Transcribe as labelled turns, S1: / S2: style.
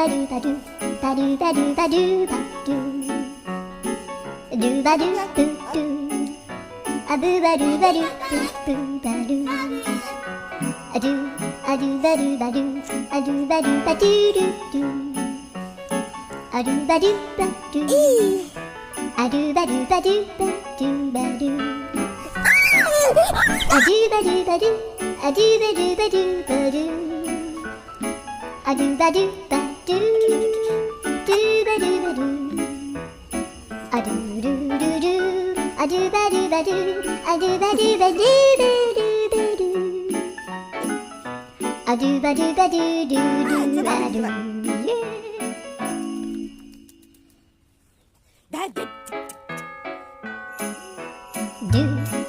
S1: バルバルバルバルバルバルルバルブルアブバルバルブブバルアルアルバルバルアルバルバルルルアルバルバルアルバルバルバルバルアルバルバルアルバルバルバルアルバルバルルバルバルアルルルルアルバルバルアルバルバルバルバルアルバルバルルルバル